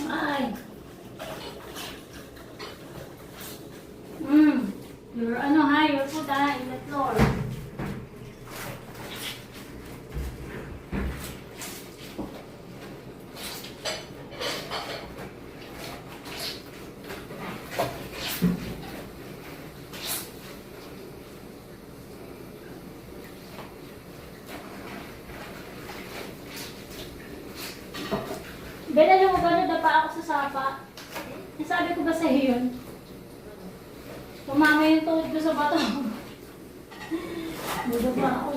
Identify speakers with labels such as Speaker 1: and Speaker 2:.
Speaker 1: Ay. Your ano ha, your food ha, in the floor. Bella, alam mo ba, nadapa ako sa sapa? Nasabi ko ba sa iyo yun? Tumama yung tuhod ko sa bato. Nadapa ako.